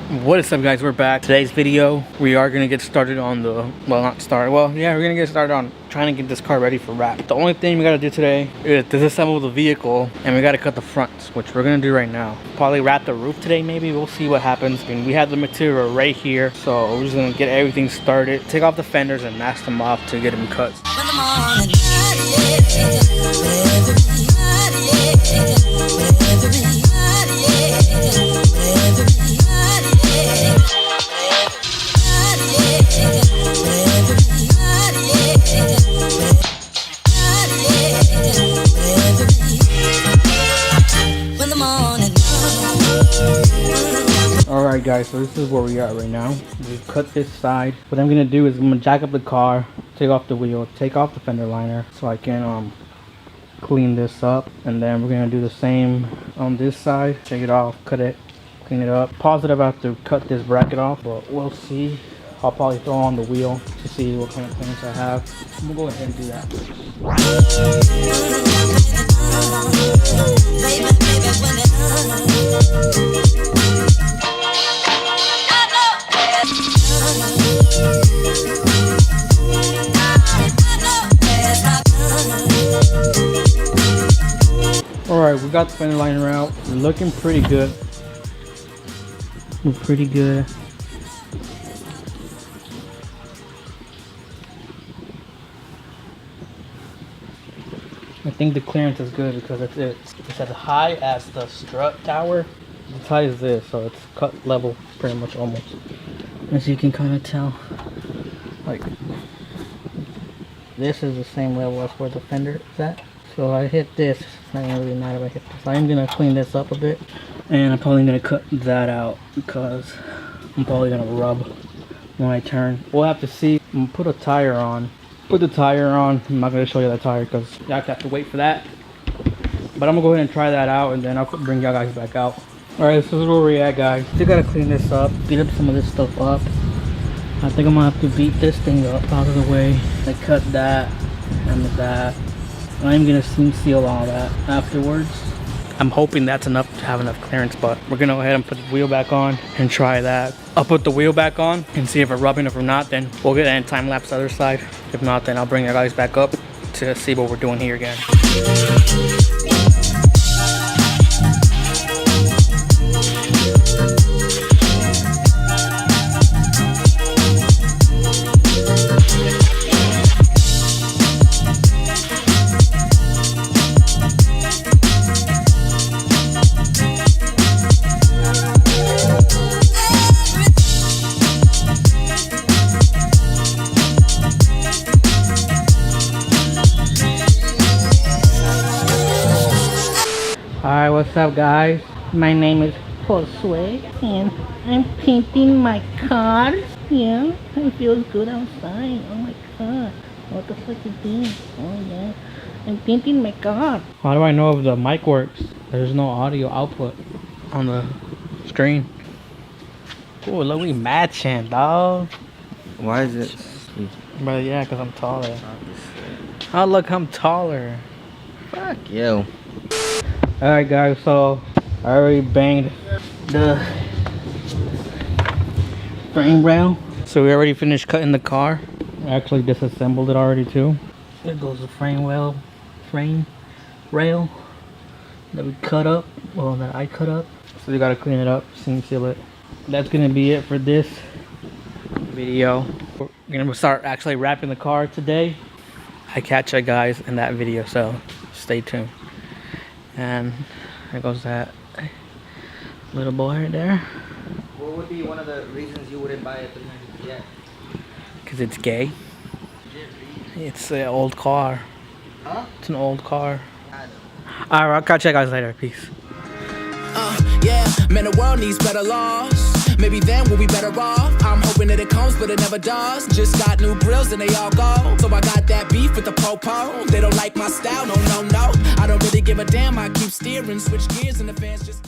What is up, guys? We're back. Today's video, we are gonna get started on the, well, not start, well, yeah, we're gonna get started on trying to get this car ready for wrap. The only thing we gotta do today is disassemble the vehicle, and we gotta cut the fronts, which we're gonna do right now. Probably wrap the roof today, maybe. We'll see what happens. I mean, we have the material right here, so we're just gonna get everything started, take off the fenders and mask them off to get them cut. Alright guys, so this is where we are right now. We've cut this side. What I'm gonna do is I'm gonna jack up the car, take off the wheel, take off the fender liner so I can clean this up, and then we're gonna do the same on this side. Take it off, cut it, clean it up. Positive I have to cut this bracket off, but we'll see. I'll probably throw on the wheel to see what kind of clearance I have. I'm gonna go ahead and do that. Alright, we got the fender liner out. We're looking pretty good. We're pretty good. I think the clearance is good because it's as high as the strut tower. As high as this, so it's cut level pretty much almost. As you can kind of tell, like this is the same level as where the fender is at. So I hit this. It's not gonna really matter if I hit this. I'm gonna clean this up a bit, and I'm probably gonna cut that out because I'm probably gonna rub when I turn. We'll have to see. I'm gonna put a tire on. Put the tire on. I'm not gonna show you that tire because you guys have to wait for that. But I'm gonna go ahead and try that out, and then I'll bring y'all guys back out. Alright, this is where we're at, guys. Still gotta clean this up, beat up some of this stuff up. I think I'm gonna have to beat this thing up out of the way. I cut that and that. I'm gonna seam seal all that afterwards. I'm hoping that's enough to have enough clearance, but we're gonna go ahead and put the wheel back on and try that. I'll put the wheel back on and see if it's rubbing. If not, then we'll get that time lapse the other side. If not, then I'll bring you guys back up to see what we're doing here again. Alright, what's up, guys? My name is Josue, and I'm painting my car. Yeah, it feels good outside. Oh my god, what the fuck is this? Oh yeah, I'm painting my car. How do I know if the mic works? There's no audio output on the screen. Oh, look, we matching, dog. Why is it? But yeah, because I'm taller. Oh, look, I'm taller. Fuck you. Alright guys, so I already banged the frame rail. So we already finished cutting the car. I actually disassembled it already too. There goes the frame rail that we cut up, well that I cut up. So we gotta clean it up, seam seal it. That's gonna be it for this video. We're gonna start actually wrapping the car today. I catch you guys in that video, so stay tuned. And there goes that little boy right there. What would be one of the reasons you wouldn't buy a 300 yet? Because it's gay. It's an old car. Huh? It's an old car. Alright, I'll catch you guys later. Peace. Yeah, man, the world needs better laws. Maybe then we'll be better off. I'm hoping that it comes, but it never does. Just got new grills and they all go. So I got that beef with the po-po. They don't like my style, no, no, no. I don't really give a damn, I keep steering, switch gears and the fans just